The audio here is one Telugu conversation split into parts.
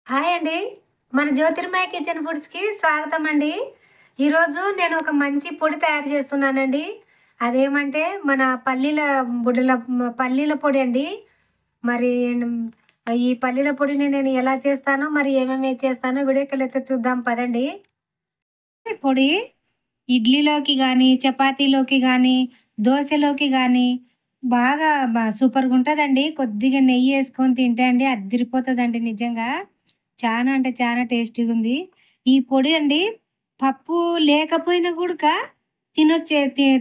హాయ్ అండి. మన జ్యోతిర్మయ కిచెన్ ఫుడ్స్‌కి స్వాగతం అండి. ఈరోజు నేను ఒక మంచి పొడి తయారు చేస్తున్నానండి. అదేమంటే మన పల్లీల పొడి అండి. మరి ఈ పల్లీల పొడిని నేను ఎలా చేస్తానో, మరి ఏమేమి చేస్తానో వీడియోకెళ్ళైతే చూద్దాం పదండి. ఈ పొడి ఇడ్లీలోకి గానీ, చపాతీలోకి గానీ, దోసలోకి గానీ బాగా సూపర్‌గుంటదండి. కొద్దిగా నెయ్యేసుకొని తింటే అండి అద్దిరిపోతదండి నిజంగా. చానా అంటే చానా టేస్టీగుంది. ఈ పొడి అండి పప్పు లేకపోయినా గూడక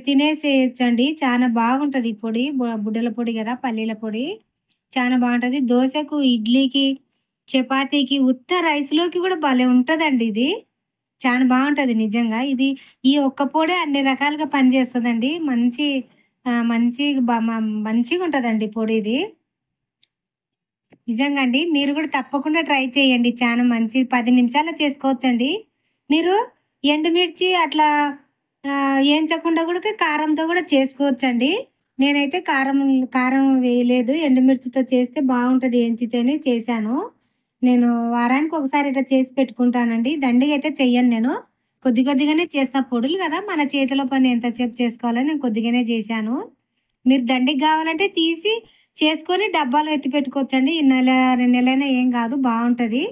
తినేసేయొచ్చండి. చానా బాగుంటది ఈ పొడి. బుడ్డల పొడి గదా! పల్లీల పొడి. చానా బావుంటది. దోసకు, ఇడ్లీకి, చపాతీకి, ఉత్త రైస్‌లోకి గూడా భలే ఉంటదండి ఇది. చానా బావుంటది నిజంగా. ఈ ఒక్క పొడే అన్ని రకాలుగా పనిచేస్తదండి. మంచి బ మ మంచిగుంటదండి పొడి ఇది. నిజంగా అండి. మీరు గూడా తప్పకుండా ట్రై చేయండి. చానా మంచి 10 నిమిషాల్లో చేసుకోవచ్చండి. మీరు ఎండుమిర్చి అట్లా ఏంచకుండా గూడా కారంతో గూడా చేసుకోవచ్చండి. నేనైతే కారం వేయలేదు. ఎండుమిర్చితో చేస్తే బావుంటది ఏంచితేనే చేశాను. నేను వారానికి ఒకసారి ఇట్లా చేసి పెట్టుకుంటానండి. దండిగా అయితే చెయ్యను నేను. కొద్ది కొద్దిగానే చేస్తా. పొడులు గదా! మన చేతిలో పని ఎంతసేపు చేసుకోవాలని నేను కొద్దిగానే చేశాను. మీరు దండిగా గావాలంటే తీసి చేసుకొని డబ్బాలో ఎత్తి పెట్టుకోవచ్చండి. ఈ నెల, 2 నెలలైనా ఏం గాదు బావుంటది.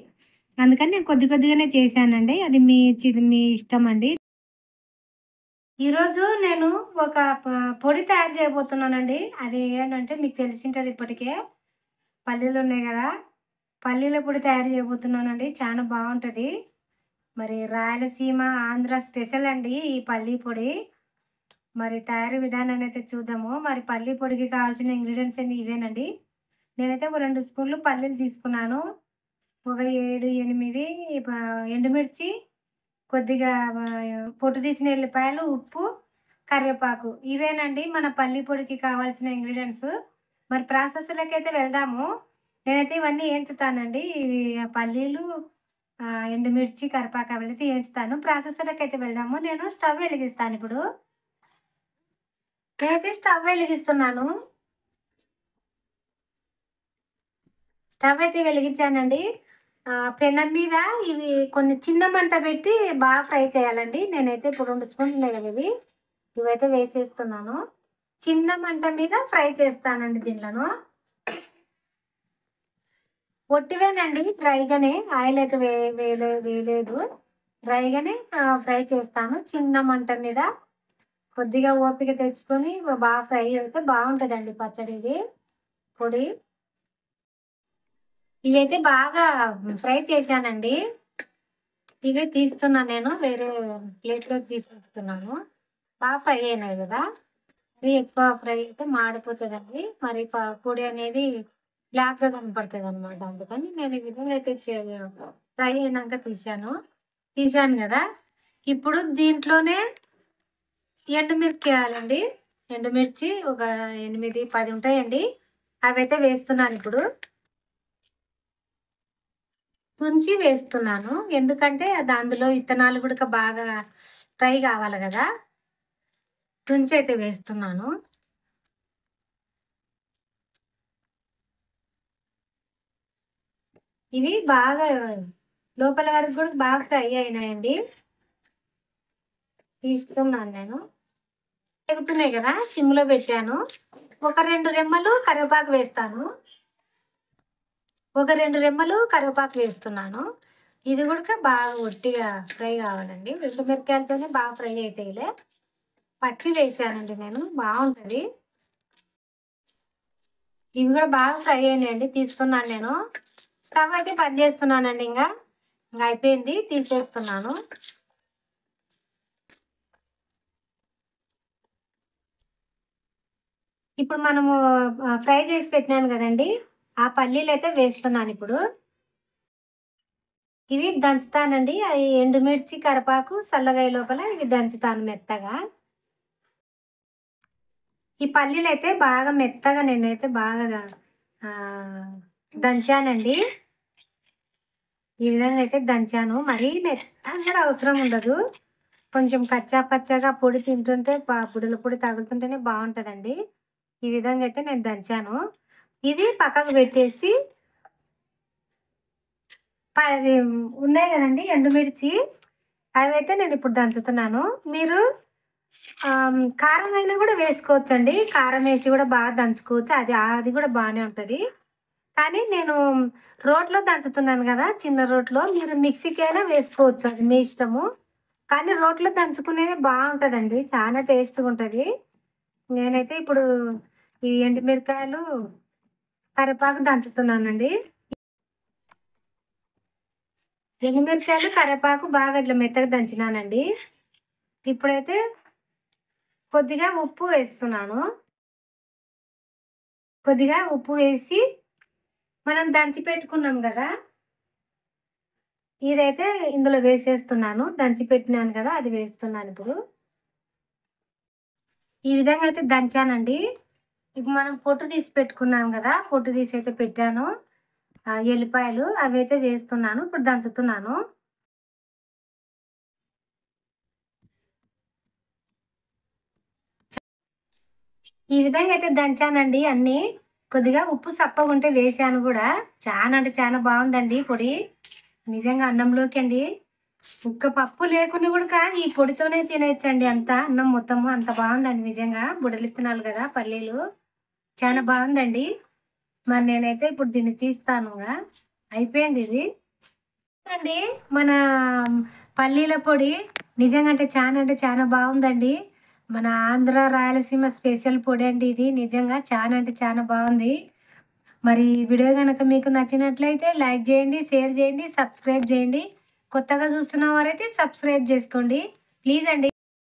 అందుకని నేను కొద్ది కొద్దిగానే చేశానండి. అది మీ ఇష్టమండి. ఈరోజు నేను ఒక పొడి తయారు చేయబోతున్నానండి. అది ఏంటంటే మీకు తెలిసుంటది ఇప్పటికే. పల్లీలున్నాయి గదా! పల్లీల పొడి తయారు చేయబోతున్నానండి. చానా బావుంటది. మరి రాయలసీమ, ఆంధ్ర స్పెషల్ అండి ఈ పల్లీ పొడి. మరి తయారీ విధానాన్నయితే చూద్దాము. మరి పల్లీ పొడికి కావాల్సిన ఇంగ్రీడియెంట్స్ అన్నీ ఇవేనండి. నేనైతే ఒక 2 స్పూన్లు పల్లీలు తీసుకున్నాను. ఒక 7, 8 ఎండుమిర్చి, కొద్దిగా పొట్టు తీసిన ఎల్లిపాయలు, ఉప్పు, కరివేపాకు ఇవేనండి మన పల్లి పొడికి కావాల్సిన ఇంగ్రీడియెంట్స్. మరి ప్రాసెస్‌లోకైతే వెళ్దాము. నేనైతే ఇవన్నీ ఏంచుతానండి. ఇవి పల్లీలు, ఎండుమిర్చి, కరివేపాకు అవన్నైతే ఏంచుతాను. ప్రాసెస్‌లోకైతే వెళ్దాము. నేను స్టవ్ వెలిగిస్తానిప్పుడు. నేనైతే స్టవ్ వెలిగిస్తున్నాను. స్టవ్ అయితే వెలిగించానండి. పెనం మీద ఇవి కొన్ని చిన్న మంట పెట్టి బాగా ఫ్రై చేయాలండి. నేనైతే ఇప్పుడు 2 స్పూన్లున్నాయి కదా ఇవి. ఇవైతే వేసేస్తున్నాను. చిన్న మంట మీద ఫ్రై చేస్తానండి దీంట్లను. ఒట్టివేనండి డ్రైగానే. ఆయిల్ అయితే వేయలేదు. డ్రైగానే ఫ్రై చేస్తాను. చిన్న మంట మీద కొద్దిగా ఓపిక తెచ్చుకొని బాగా ఫ్రై అయితే బావుంటదండి పచ్చడి ఇది. పొడి. ఇవైతే బాగా ఫ్రై చేశానండి. ఇవే తీస్తున్నా నేను. వేరే ప్లేట్‌లోకి తీసేస్తున్నాను. బాగా ఫ్రై అయినాయి గదా! ఇవి ఎక్కువ ఫ్రై అయితే మాడిపోతదండి. మరి పొడి అనేది బ్లాక్‌గా కనపడతదనమాట. అందుకని నేను ఈ విధంగా అయితే ఫ్రై అయినాక తీశాను గదా! ఇప్పుడు దీంట్లోనే ఎండుమిరపకాయలండి. ఎండుమిర్చి ఒక 8, 10 ఉంటాయండి. అవైతే వేస్తున్నానిప్పుడు. తుంచి వేస్తున్నాను. ఎందుకంటే అందులో ఇత్తనాలు గూడక బాగా ఫ్రై గావాలి గదా! తుంచయితే వేస్తున్నాను. ఇవి బాగా లోపల వరకు గూడా బాగా ఫ్రై అయినాయండి. తీస్తున్నాను నేను. ఎగుతున్నాయి గదా! సిమ్‌లో పెట్టాను. ఒక 2 రెమ్మలు కరివేపాకు వేస్తాను. ఒక 2 రెమ్మలు కరివేపాకు వేస్తున్నాను. ఇది గూడక బాగా ఒట్టిగా ఫ్రై గావాలండి. ఎండు మిరపకాయలతోనే బాగా ఫ్రై అయితాయిలే. పచ్చిదేసానండి నేను. బావుంటది. ఇవి గూడా బాగా ఫ్రై అయినాయండి. తీస్తున్నాను నేను. స్టవ్ అయితే బంద్ జేస్తున్నానండి ఇంగ. ఇంగ అయిపోయింది. తీసేస్తున్నాను. ఇప్పుడు మనము ఫ్రై చేసి పెట్టినాను గదండీ! ఆ పల్లీలైతే వేస్తున్నానిప్పుడు. ఇవి దంచుతానండి. అయి ఎండుమిర్చి, కరివేపాకు సల్లగాయ లోపల ఇవి దంచుతాను మెత్తగా. ఈ పల్లీలైతే బాగా మెత్తగా నేనైతే బాగా ఆహ్, దంచానండి. ఈ విధంగా అయితే దంచాను. మరీ మెత్తగా గూడా అవసరం ఉండదు. కొంచెం కచ్చా పచ్చాగా పొడి తింటుంటే పొడిల పొడి తగులుతుంటేనే బావుంటదండి. ఈ విధంగా అయితే నేను దంచాను. ఇది పక్కకు పెట్టేసి అది ఉన్నాయి కదండి ఎండుమిర్చి, అవైతే నేను ఇప్పుడు దంచుతున్నాను. మీరు కారం అయినా కూడా వేసుకోవచ్చండి. కారం వేసి కూడా బాగా దంచుకోవచ్చు. అది అది కూడా బాగానే ఉంటుంది. కానీ నేను రోట్లో దంచుతున్నాను కదా, చిన్న రోట్లో. మీరు మిక్సీకైనా వేసుకోవచ్చు, అది మీ ఇష్టము. కానీ రోట్లో దంచుకునేది బాగుంటుందండి, చాలా టేస్ట్గా ఉంటుంది. నేనైతే ఇప్పుడు ఈ ఎండుమిరకాయలు, కరివేపాకు దంచుతున్నానండి. ఎండుమిరకాయలు, కరివేపాకు బాగా ఇట్లా మెత్తగా దంచినానండి. ఇప్పుడైతే కొద్దిగా ఉప్పు వేస్తున్నాను. కొద్దిగా ఉప్పు వేసి మనం దంచి పెట్టుకున్నాం కదా, ఇదైతే ఇందులో వేసేస్తున్నాను. దంచి పెట్టినాను కదా, అది వేస్తున్నాను ఇప్పుడు. ఈ విధంగా అయితే దంచానండి. ఇప్పుడు మనం పొట్టు తీసి పెట్టుకున్నాం కదా, పొట్టు తీసి అయితే పెట్టాను. ఎల్లిపాయలు అవైతే వేస్తున్నాను. ఇప్పుడు దంచుతున్నాను. ఈ విధంగా అయితే దంచానండి అన్నీ. కొద్దిగా ఉప్పు సప్పగుంటే వేసాను కూడా. చాలా అంటే చాలా బాగుందండి పొడి. నిజంగా అన్నంలోకి అండి. ఒక్క పప్పు లేకున్నా కూడా ఈ పొడితోనే తినేయచ్చండి అంతా. అన్నం మొత్తము అంత బాగుందండి నిజంగా. బుడలిత్తనాలు కదా పల్లీలు. చాలా బాగుందండి. మరి నేనైతే ఇప్పుడు దీన్ని తీస్తానుగా. అయిపోయింది ఇది. అండి మన పల్లీల పొడి నిజంగా అంటే చాలా బాగుందండి. మన ఆంధ్ర రాయలసీమ స్పెషల్ పొడి అండి ఇది. నిజంగా చాలా అంటే చాలా బాగుంది. మరి ఈ వీడియో కనుక మీకు నచ్చినట్లయితే లైక్ చేయండి, షేర్ చేయండి, సబ్స్క్రైబ్ చేయండి. కొత్తగా చూస్తున్న వారైతే సబ్స్క్రైబ్ చేసుకోండి ప్లీజ్ అండి.